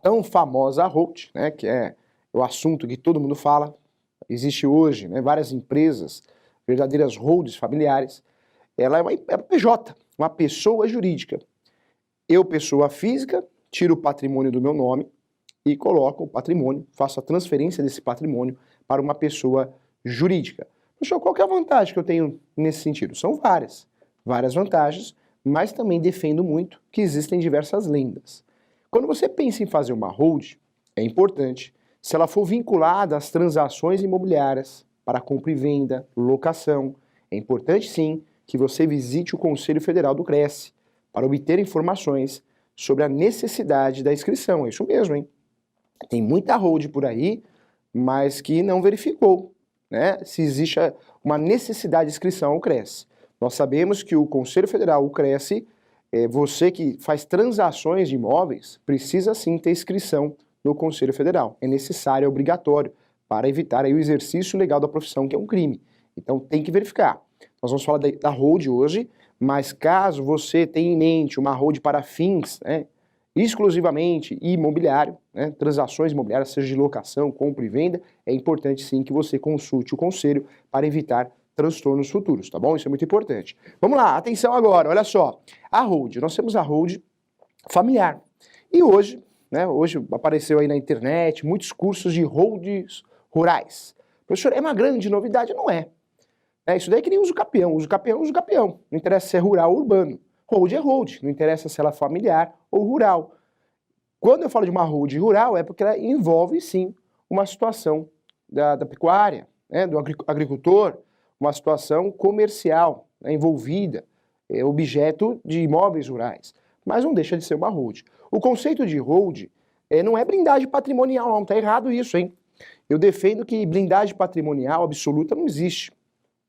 tão famosa hold, né, que é o assunto que todo mundo fala. Existe hoje, né, várias empresas, verdadeiras holds familiares. Ela é uma PJ, uma pessoa jurídica. Eu, pessoa física, tiro o patrimônio do meu nome e coloco o patrimônio, faço a transferência desse patrimônio para uma pessoa jurídica. Pessoal, qual que é a vantagem que eu tenho nesse sentido? São várias vantagens, mas também defendo muito que existem diversas lendas. Quando você pensa em fazer uma hold, é importante, se ela for vinculada às transações imobiliárias para compra e venda, locação, é importante sim que você visite o Conselho Federal do Cresce para obter informações sobre a necessidade da inscrição. É isso mesmo, hein? Tem muita hold por aí, mas que não verificou, né, se existe uma necessidade de inscrição ao Cresce. Nós sabemos que o Conselho Federal, o Cresce, você que faz transações de imóveis, precisa sim ter inscrição no Conselho Federal. É necessário, é obrigatório, para evitar aí o exercício legal da profissão, que é um crime. Então tem que verificar. Nós vamos falar da hold hoje, mas caso você tenha em mente uma hold para fins, né, exclusivamente imobiliário, né, transações imobiliárias, seja de locação, compra e venda, é importante sim que você consulte o conselho para evitar transtornos futuros, tá bom? Isso é muito importante. Vamos lá, atenção agora, olha só. A hold, nós temos a hold familiar. E hoje, né, hoje apareceu aí na internet muitos cursos de holds rurais. Professor, é uma grande novidade? Não é. Isso daí é que nem uso capião. Uso capião, uso capião. Não interessa se é rural ou urbano. Hold é hold, não interessa se ela é familiar ou rural. Quando eu falo de uma hold rural, é porque ela envolve, sim, uma situação da pecuária, né, do agricultor, uma situação comercial, né, envolvida, objeto de imóveis rurais. Mas não deixa de ser uma hold. O conceito de hold não é blindagem patrimonial, não. Tá errado isso, hein? Eu defendo que blindagem patrimonial absoluta não existe.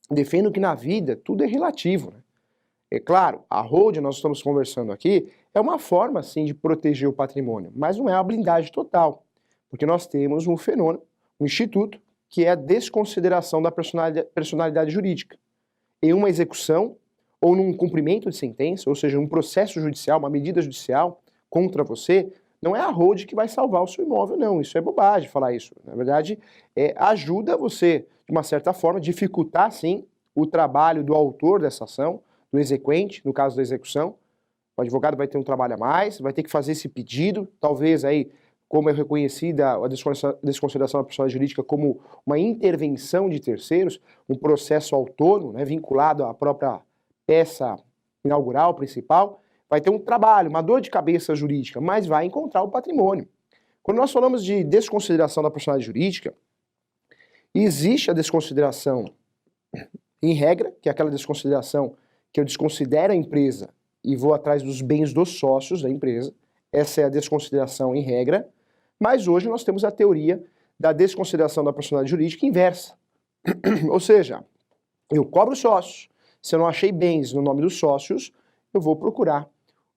Defendo que na vida tudo é relativo, né? É claro, a hold, nós estamos conversando aqui, é uma forma, sim, de proteger o patrimônio, mas não é uma blindagem total, porque nós temos um fenômeno, um instituto, que é a desconsideração da personalidade jurídica. Em uma execução, ou num cumprimento de sentença, ou seja, um processo judicial, uma medida judicial contra você, não é a hold que vai salvar o seu imóvel, não. Isso é bobagem falar isso. Na verdade, ajuda você, de uma certa forma, dificultar, sim, o trabalho do autor dessa ação, do exequente, no caso da execução. O advogado vai ter um trabalho a mais, vai ter que fazer esse pedido, talvez aí, como é reconhecida a desconsideração da pessoa jurídica como uma intervenção de terceiros, um processo autônomo, né, vinculado à própria peça inaugural, principal, vai ter um trabalho, uma dor de cabeça jurídica, mas vai encontrar o patrimônio. Quando nós falamos de desconsideração da personalidade jurídica, existe a desconsideração em regra, que é aquela desconsideração que eu desconsidero a empresa e vou atrás dos bens dos sócios da empresa. Essa é a desconsideração em regra. Mas hoje nós temos a teoria da desconsideração da personalidade jurídica inversa. Ou seja, eu cobro sócios. Se eu não achei bens no nome dos sócios, eu vou procurar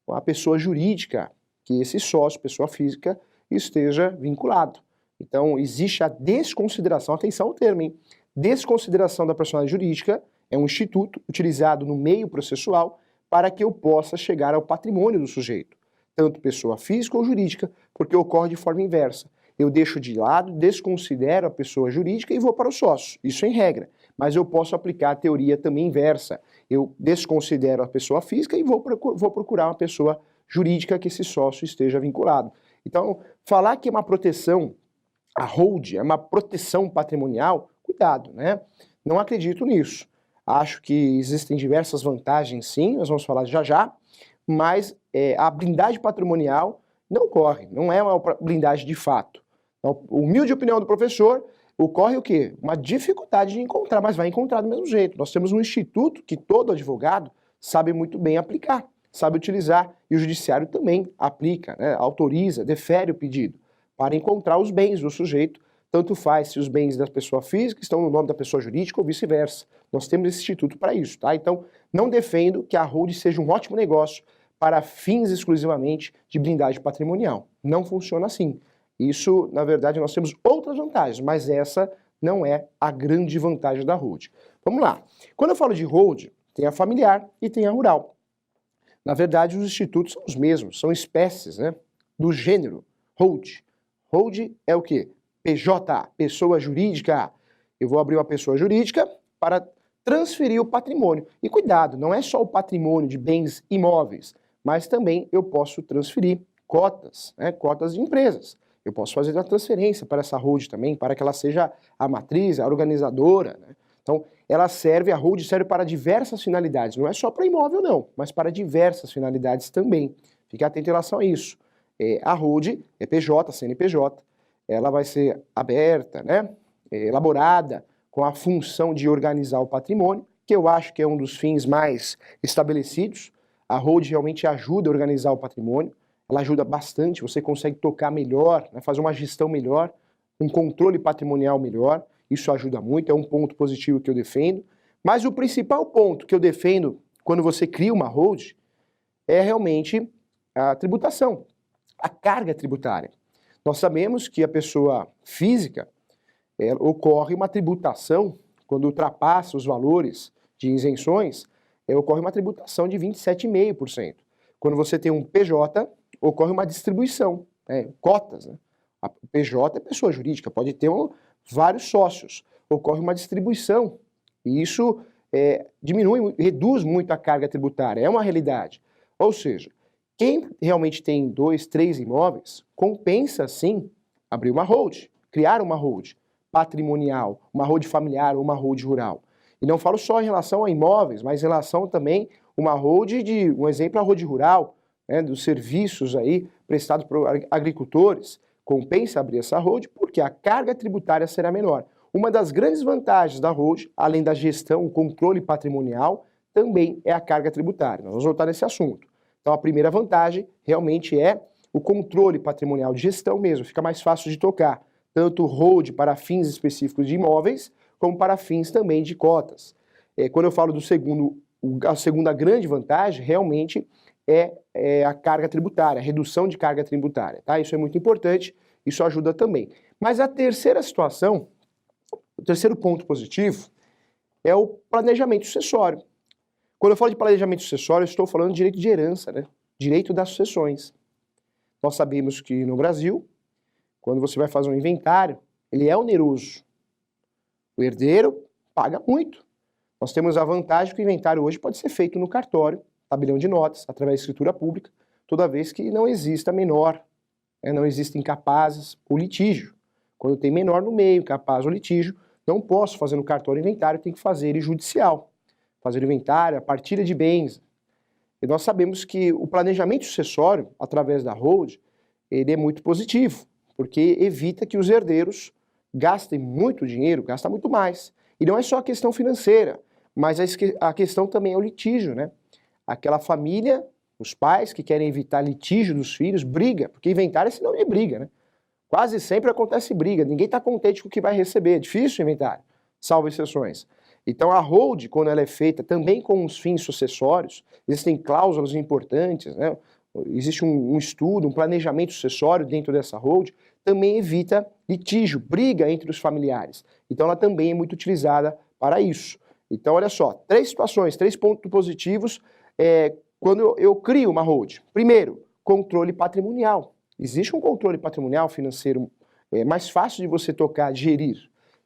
a pessoa jurídica que esse sócio, pessoa física, esteja vinculado. Então, existe a desconsideração, atenção ao termo, hein? Desconsideração da personalidade jurídica é um instituto utilizado no meio processual para que eu possa chegar ao patrimônio do sujeito, tanto pessoa física ou jurídica, porque ocorre de forma inversa. Eu deixo de lado, desconsidero a pessoa jurídica e vou para o sócio. Isso é em regra. Mas eu posso aplicar a teoria também inversa. Eu desconsidero a pessoa física e vou procurar uma pessoa jurídica que esse sócio esteja vinculado. Então, falar que é uma proteção, a hold é uma proteção patrimonial, cuidado, né? Não acredito nisso. Acho que existem diversas vantagens, sim, nós vamos falar já já, mas a blindagem patrimonial não ocorre, não é uma blindagem de fato. Então, humilde opinião do professor, ocorre o quê? Uma dificuldade de encontrar, mas vai encontrar do mesmo jeito. Nós temos um instituto que todo advogado sabe muito bem aplicar, sabe utilizar, e o judiciário também aplica, né, autoriza, defere o pedido para encontrar os bens do sujeito, tanto faz se os bens da pessoa física estão no nome da pessoa jurídica ou vice-versa. Nós temos esse instituto para isso, tá? Então, não defendo que a hold seja um ótimo negócio para fins exclusivamente de blindagem patrimonial. Não funciona assim. Isso, na verdade, nós temos outras vantagens, mas essa não é a grande vantagem da hold. Vamos lá. Quando eu falo de hold, tem a familiar e tem a rural. Na verdade, os institutos são os mesmos, são espécies, né, do gênero hold. Hold é o quê? PJ, pessoa jurídica. Eu vou abrir uma pessoa jurídica para transferir o patrimônio. E cuidado, não é só o patrimônio de bens imóveis, mas também eu posso transferir cotas, né, cotas de empresas. Eu posso fazer uma transferência para essa hold também, para que ela seja a matriz, a organizadora, né? Então, a hold serve para diversas finalidades, não é só para imóvel não, mas para diversas finalidades também. Fique atento em relação a isso. A hold é PJ, CNPJ, ela vai ser aberta, né, elaborada com a função de organizar o patrimônio, que eu acho que é um dos fins mais estabelecidos. A hold realmente ajuda a organizar o patrimônio, ela ajuda bastante, você consegue tocar melhor, né, fazer uma gestão melhor, um controle patrimonial melhor, isso ajuda muito, é um ponto positivo que eu defendo. Mas o principal ponto que eu defendo quando você cria uma hold é realmente a tributação, a carga tributária. Nós sabemos que a pessoa física, ocorre uma tributação, quando ultrapassa os valores de isenções, ocorre uma tributação de 27,5%. Quando você tem um PJ, ocorre uma distribuição, cotas, né? A PJ é pessoa jurídica, pode ter vários sócios, ocorre uma distribuição, e isso diminui, reduz muito a carga tributária, é uma realidade. Ou seja, quem realmente tem 2, 3 imóveis, compensa sim abrir uma hold, criar uma hold patrimonial, uma hold familiar ou uma hold rural. E não falo só em relação a imóveis, mas em relação também uma hold um exemplo, a hold rural, né, dos serviços aí prestados por agricultores, compensa abrir essa hold porque a carga tributária será menor. Uma das grandes vantagens da hold, além da gestão, o controle patrimonial, também é a carga tributária. Nós vamos voltar nesse assunto. Então a primeira vantagem realmente é o controle patrimonial de gestão mesmo, fica mais fácil de tocar, tanto hold para fins específicos de imóveis, como para fins também de cotas. Quando eu falo a segunda grande vantagem, realmente é a carga tributária, a redução de carga tributária, tá? Isso é muito importante, isso ajuda também. Mas a terceira situação, o terceiro ponto positivo, é o planejamento sucessório. Quando eu falo de planejamento sucessório, eu estou falando de direito de herança, né? Direito das sucessões. Nós sabemos que no Brasil, quando você vai fazer um inventário, ele é oneroso. O herdeiro paga muito. Nós temos a vantagem que o inventário hoje pode ser feito no cartório, tabelião de notas, através de escritura pública, toda vez que não exista menor, não existem capazes ou litígio. Quando tem menor no meio, capaz ou litígio, não posso fazer no cartório inventário, tem que fazer ele judicial. Fazer o inventário, a partilha de bens. E nós sabemos que o planejamento sucessório, através da hold, ele é muito positivo, porque evita que os herdeiros gastem muito dinheiro, gastem muito mais. E não é só a questão financeira, mas a questão também é o litígio, né? Aquela família, os pais que querem evitar litígio dos filhos, briga, porque inventário é sinônimo de briga, né? Quase sempre acontece briga, ninguém está contente com o que vai receber, é difícil o inventário, salvo exceções. Então a hold, quando ela é feita também com os fins sucessórios, existem cláusulas importantes, né? Existe um estudo, um planejamento sucessório dentro dessa hold, também evita litígio, briga entre os familiares. Então ela também é muito utilizada para isso. Então olha só, 3 situações, 3 pontos positivos quando eu crio uma hold. Primeiro, controle patrimonial. Existe um controle patrimonial financeiro mais fácil de você tocar, de gerir.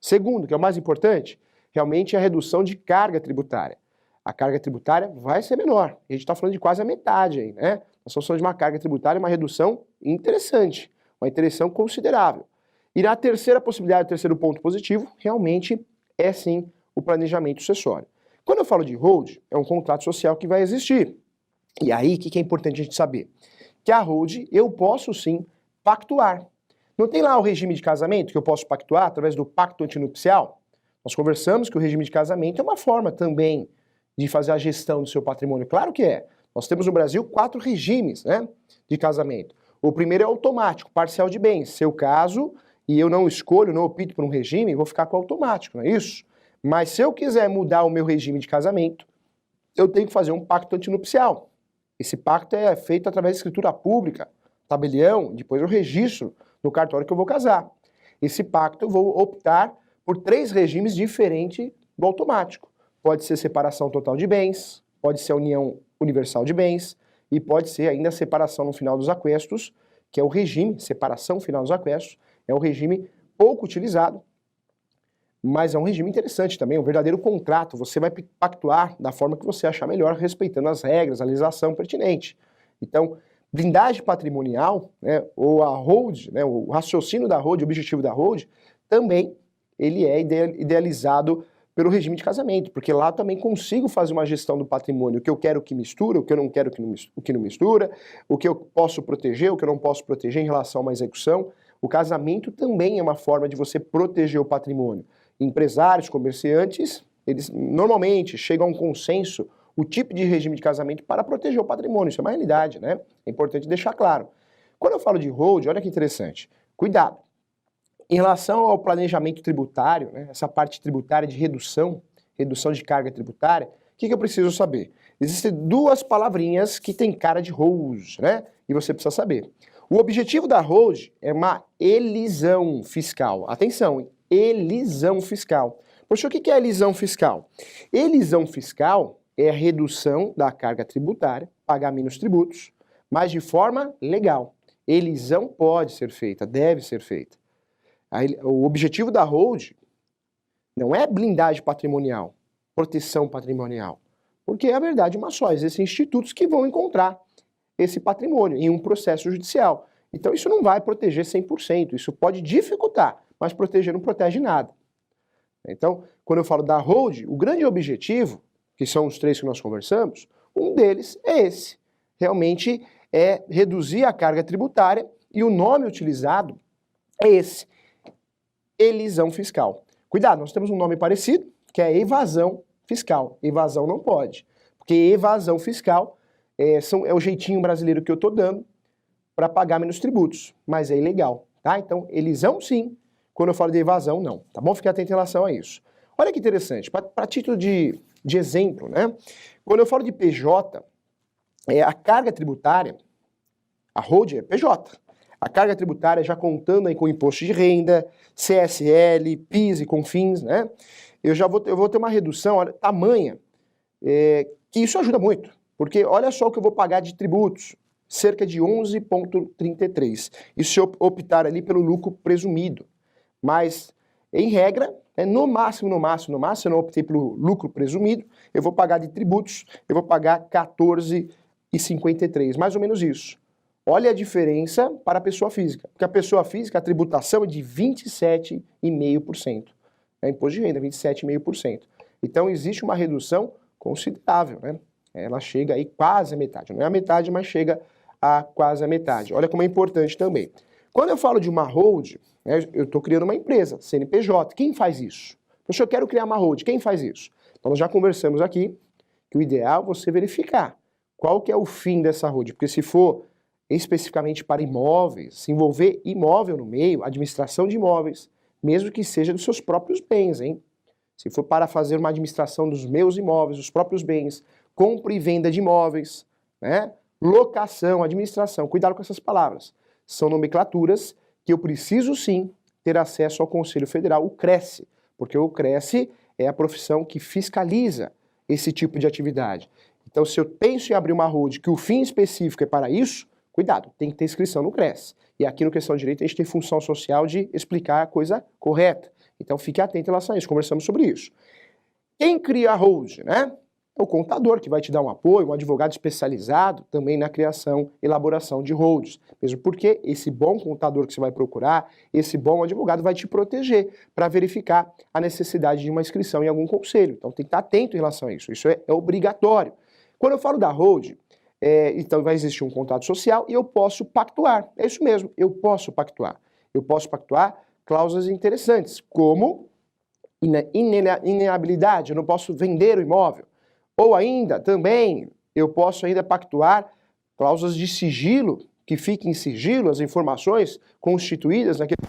Segundo, que é o mais importante, realmente a redução de carga tributária. A carga tributária vai ser menor. A gente está falando de quase a metade aí, né? Nós estamos falando de uma carga tributária, uma redução interessante, uma redução considerável. E na terceira possibilidade, o terceiro ponto positivo, realmente é sim o planejamento sucessório. Quando eu falo de hold, é um contrato social que vai existir. E aí, o que é importante a gente saber? Que a hold eu posso sim pactuar. Não tem lá o regime de casamento que eu posso pactuar através do pacto antinupcial? Nós conversamos que o regime de casamento é uma forma também de fazer a gestão do seu patrimônio. Claro que é. Nós temos no Brasil 4 regimes, né, de casamento. O primeiro é automático, parcial de bens. Se eu caso e eu não escolho, não opto por um regime, vou ficar com o automático, não é isso? Mas se eu quiser mudar o meu regime de casamento, eu tenho que fazer um pacto antinupcial. Esse pacto é feito através de escritura pública, tabelião, depois eu registro no cartório que eu vou casar. Esse pacto eu vou optar por 3 regimes diferentes do automático. Pode ser separação total de bens, pode ser a união universal de bens e pode ser ainda a separação no final dos aquestos, que é o regime, separação final dos aquestos, é um regime pouco utilizado, mas é um regime interessante também, um verdadeiro contrato. Você vai pactuar da forma que você achar melhor, respeitando as regras, a legislação pertinente. Então, blindagem patrimonial, né, ou a hold, né, o raciocínio da hold, o objetivo da hold, também ele é idealizado pelo regime de casamento, porque lá também consigo fazer uma gestão do patrimônio, o que eu quero que mistura, o que eu não quero que não mistura, o que eu posso proteger, o que eu não posso proteger em relação a uma execução. O casamento também é uma forma de você proteger o patrimônio. Empresários, comerciantes, eles normalmente chegam a um consenso o tipo de regime de casamento para proteger o patrimônio. Isso é uma realidade, né? É importante deixar claro. Quando eu falo de hold, olha que interessante. Cuidado. Em relação ao planejamento tributário, né, essa parte tributária de redução de carga tributária, o que eu preciso saber? Existem duas palavrinhas que têm cara de hold, né? E você precisa saber. O objetivo da hold é uma elisão fiscal. Atenção, hein? Elisão fiscal. Poxa, o que é elisão fiscal? Elisão fiscal é a redução da carga tributária, pagar menos tributos, mas de forma legal. Elisão pode ser feita, deve ser feita. O objetivo da hold não é blindagem patrimonial, proteção patrimonial, porque é a verdade uma só, existem institutos que vão encontrar esse patrimônio em um processo judicial. Então isso não vai proteger 100%, isso pode dificultar, mas proteger não protege nada. Então, quando eu falo da hold, o grande objetivo, que são os três que nós conversamos, um deles é esse, realmente é reduzir a carga tributária e o nome utilizado é esse, elisão fiscal. Cuidado, nós temos um nome parecido, que é evasão fiscal. Evasão não pode, porque evasão fiscal é o jeitinho brasileiro que eu estou dando para pagar menos tributos, mas é ilegal, tá? Então, elisão sim, quando eu falo de evasão, não, tá bom? Fique atento em relação a isso. Olha que interessante, para título de exemplo, né? Quando eu falo de PJ, a carga tributária, a hold é PJ. A carga tributária já contando aí com imposto de renda, CSL, PIS e CONFINS, né? Eu vou ter uma redução tamanha, que isso ajuda muito, porque olha só o que eu vou pagar de tributos, cerca de 11,33. Isso se eu optar ali pelo lucro presumido. Mas, em regra, no máximo, se eu não optei pelo lucro presumido, eu vou pagar de tributos, eu vou pagar 14,53, mais ou menos isso. Olha a diferença para a pessoa física, porque a pessoa física, a tributação é de 27,5%. É imposto de renda, 27,5%. Então, existe uma redução considerável, né? Ela chega aí quase a metade. Não é a metade, mas chega a quase a metade. Olha como é importante também. Quando eu falo de uma hold, né, eu estou criando uma empresa, CNPJ. Quem faz isso? Poxa, eu quero criar uma hold. Quem faz isso? Então, nós já conversamos aqui que o ideal é você verificar qual que é o fim dessa hold. Porque se for especificamente para imóveis, se envolver imóvel no meio, administração de imóveis, mesmo que seja dos seus próprios bens, hein? Se for para fazer uma administração dos meus imóveis, dos próprios bens, compra e venda de imóveis, né? Locação, administração, cuidado com essas palavras. São nomenclaturas que eu preciso sim ter acesso ao Conselho Federal, o CRESSE, porque o CRESSE é a profissão que fiscaliza esse tipo de atividade. Então, se eu penso em abrir uma hold que o fim específico é para isso, cuidado, tem que ter inscrição no CRESSE. E aqui no Questão de Direito a gente tem função social de explicar a coisa correta. Então fique atento em relação a isso, conversamos sobre isso. Quem cria a hold, né? É o contador que vai te dar um apoio, um advogado especializado também na criação, elaboração de holds. Mesmo porque esse bom contador que você vai procurar, esse bom advogado vai te proteger para verificar a necessidade de uma inscrição em algum conselho. Então tem que estar atento em relação a isso, isso é obrigatório. Quando eu falo da hold, então vai existir um contrato social e eu posso pactuar. É isso mesmo, eu posso pactuar. Eu posso pactuar cláusulas interessantes, como inalienabilidade, eu não posso vender o imóvel. Ou ainda, também, eu posso ainda pactuar cláusulas de sigilo, que fiquem em sigilo as informações constituídas naquele...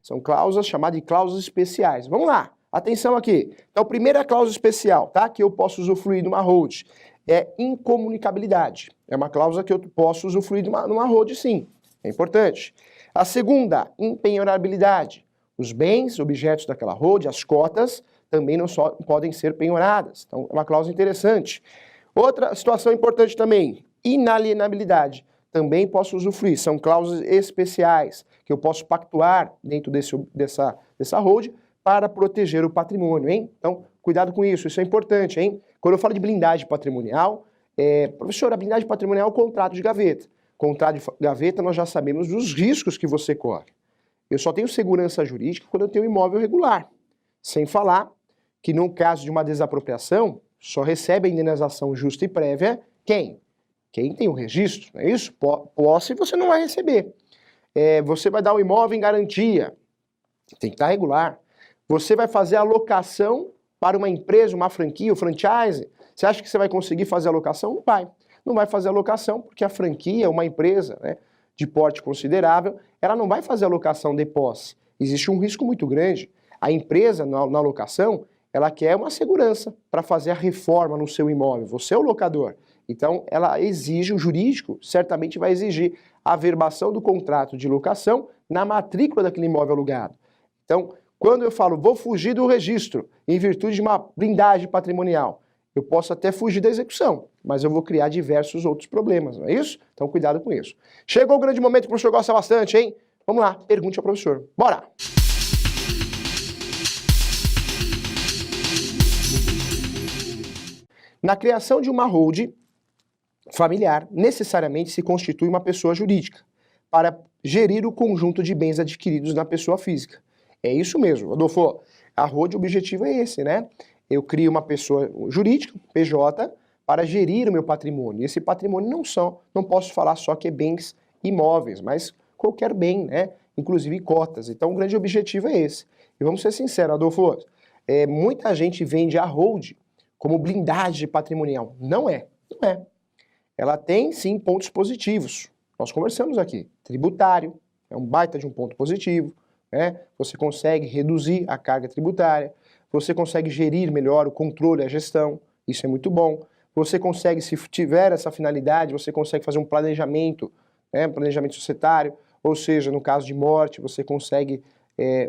São cláusulas chamadas de cláusulas especiais. Vamos lá, atenção aqui. Então, a primeira cláusula especial, tá? Que eu posso usufruir de uma hold é incomunicabilidade. É uma cláusula que eu posso usufruir de uma hold, sim. É importante. A segunda, impenhorabilidade. Os bens, objetos daquela hold, as cotas, também não só podem ser penhoradas. Então, é uma cláusula interessante. Outra situação importante também, inalienabilidade. também posso usufruir. São cláusulas especiais que eu posso pactuar dentro dessa hold para proteger o patrimônio, hein? Então, cuidado com isso é importante, hein? Quando eu falo de blindagem patrimonial, professor, a blindagem patrimonial é o contrato de gaveta. Contrato de gaveta, nós já sabemos dos riscos que você corre. Eu só tenho segurança jurídica quando eu tenho imóvel regular. Sem falar que no caso de uma desapropriação, só recebe a indenização justa e prévia quem? Quem tem o registro, não é isso? Posse você não vai receber. Você vai dar o imóvel em garantia, tem que estar regular. Você vai fazer a locação para uma empresa, uma franquia, o franchise. Você acha que você vai conseguir fazer a locação? Não vai. Não vai fazer a locação porque a franquia, uma empresa, né, de porte considerável, ela não vai fazer a locação de posse. Existe um risco muito grande. A empresa, na locação, ela quer uma segurança para fazer a reforma no seu imóvel. Você é o locador. Então, ela exige, o jurídico certamente vai exigir a averbação do contrato de locação na matrícula daquele imóvel alugado. Então, quando eu falo, vou fugir do registro em virtude de uma blindagem patrimonial, eu posso até fugir da execução, mas eu vou criar diversos outros problemas, não é isso? Então, cuidado com isso. Chegou o grande momento que o professor gosta bastante, hein? Vamos lá, pergunte ao professor. Bora! Na criação de uma hold familiar, necessariamente se constitui uma pessoa jurídica para gerir o conjunto de bens adquiridos na pessoa física. É isso mesmo, Adolfo. A hold, o objetivo é esse, né? Eu crio uma pessoa jurídica, PJ, para gerir o meu patrimônio. E esse patrimônio não posso falar só que é bens imóveis, mas qualquer bem, né? Inclusive cotas. Então o grande objetivo é esse. E vamos ser sinceros, Adolfo, muita gente vende a hold como blindagem patrimonial. Não é. Ela tem, sim, pontos positivos. Nós conversamos aqui. Tributário, é um baita de um ponto positivo, né? Você consegue reduzir a carga tributária, você consegue gerir melhor o controle e a gestão, isso é muito bom. Você consegue, se tiver essa finalidade, você consegue fazer um planejamento, né? Planejamento societário, ou seja, no caso de morte, você consegue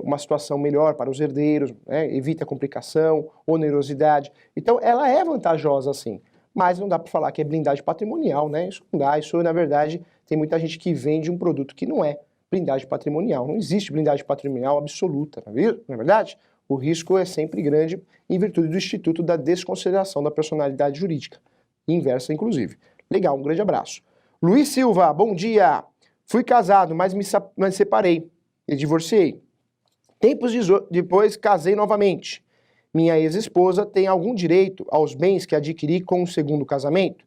uma situação melhor para os herdeiros, né? Evita complicação, onerosidade. Então, ela é vantajosa, sim. Mas não dá para falar que é blindagem patrimonial, né? Isso não dá. Isso, na verdade, tem muita gente que vende um produto que não é blindagem patrimonial. Não existe blindagem patrimonial absoluta, não é verdade? O risco é sempre grande em virtude do Instituto da Desconsideração da Personalidade Jurídica. Inversa, inclusive. Legal, um grande abraço. Luiz Silva, bom dia. Fui casado, mas me separei e divorciei. Tempos depois, casei novamente. Minha ex-esposa tem algum direito aos bens que adquiri com o segundo casamento?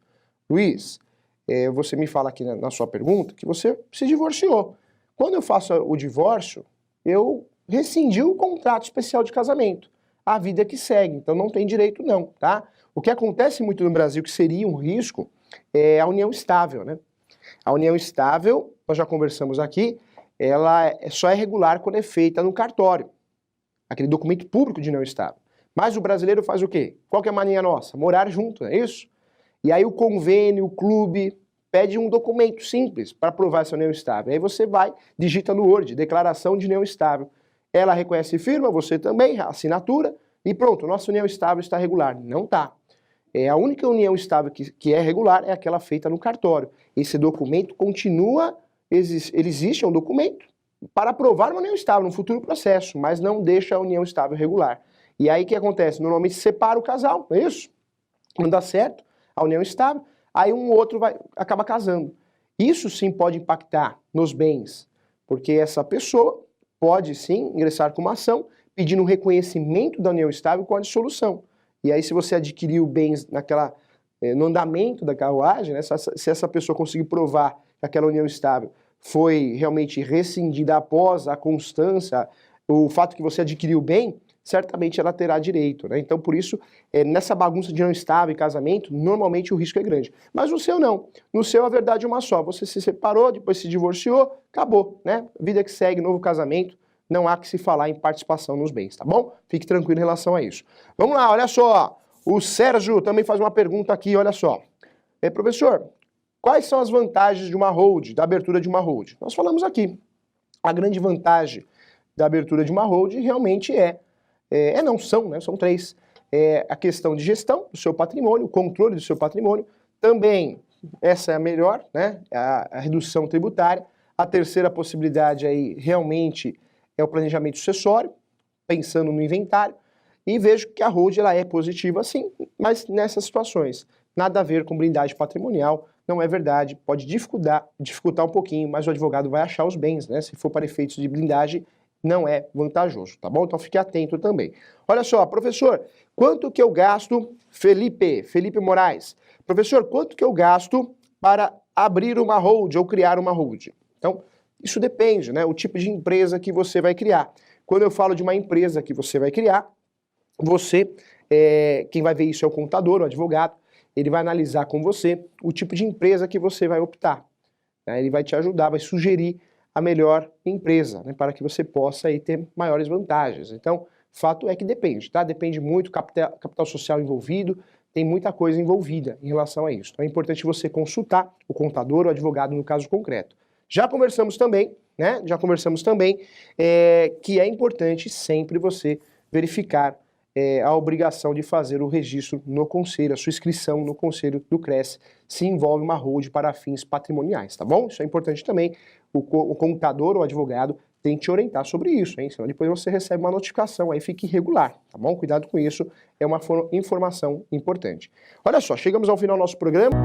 Luiz, você me fala aqui na sua pergunta que você se divorciou. Quando eu faço o divórcio, eu rescindi o contrato especial de casamento. A vida que segue, então não tem direito não, tá? O que acontece muito no Brasil, que seria um risco, é a união estável, né? A união estável, nós já conversamos aqui, ela só é regular quando é feita no cartório. Aquele documento público de união estável. Mas o brasileiro faz o quê? Qual que é a mania nossa? Morar junto, não é isso? E aí o convênio, o clube, pede um documento simples para provar essa união estável. Aí você vai, digita no Word, declaração de união estável. Ela reconhece firma, você também, assinatura, e pronto, nossa união estável está regular. Não está. A única união estável que é regular é aquela feita no cartório. Esse documento continua, ele existe, é um documento para provar uma união estável no futuro processo, mas não deixa a união estável regular. E aí o que acontece? Normalmente separa o casal, não é isso? Não dá certo, a união estável, aí um outro acaba casando. Isso sim pode impactar nos bens, porque essa pessoa pode sim ingressar com uma ação pedindo um reconhecimento da união estável com a dissolução. E aí se você adquiriu bens no andamento da carruagem, né, se essa pessoa conseguir provar que aquela união estável foi realmente rescindida após a constância, o fato que você adquiriu bem, certamente ela terá direito, né? Então, por isso, nessa bagunça de união estável e casamento, normalmente o risco é grande. Mas no seu não. No seu, a verdade é uma só. Você se separou, depois se divorciou, acabou, né? Vida que segue, novo casamento, não há que se falar em participação nos bens, tá bom? Fique tranquilo em relação a isso. Vamos lá, olha só. O Sérgio também faz uma pergunta aqui, olha só. Professor, quais são as vantagens de uma hold, da abertura de uma hold? Nós falamos aqui. A grande vantagem da abertura de uma hold realmente são três. A questão de gestão do seu patrimônio, o controle do seu patrimônio, também essa é a melhor, né? A redução tributária. A terceira possibilidade aí realmente é o planejamento sucessório, pensando no inventário, e vejo que a hold ela é positiva sim, mas nessas situações, nada a ver com blindagem patrimonial, não é verdade, pode dificultar um pouquinho, mas o advogado vai achar os bens, né? Se for para efeitos de blindagem, não é vantajoso, tá bom? Então fique atento também. Olha só, professor, quanto que eu gasto, Felipe Moraes, professor, quanto que eu gasto para abrir uma hold ou criar uma hold? Então, isso depende, né? O tipo de empresa que você vai criar. Quando eu falo de uma empresa que você vai criar, quem vai ver isso é o contador, o advogado, ele vai analisar com você o tipo de empresa que você vai optar. Né? Ele vai te ajudar, vai sugerir a melhor empresa, né, para que você possa aí ter maiores vantagens. Então, fato é que depende, tá? Depende muito, capital social envolvido, tem muita coisa envolvida em relação a isso. Então é importante você consultar o contador, o advogado no caso concreto. Já conversamos também, né? Que é importante sempre você verificar a obrigação de fazer o registro no conselho, a sua inscrição no conselho do CRES, se envolve uma hold para fins patrimoniais, tá bom? Isso é importante também. O contador ou advogado tem que te orientar sobre isso, hein? Senão depois você recebe uma notificação, aí fica irregular, tá bom? Cuidado com isso, é uma informação importante. Olha só, chegamos ao final do nosso programa.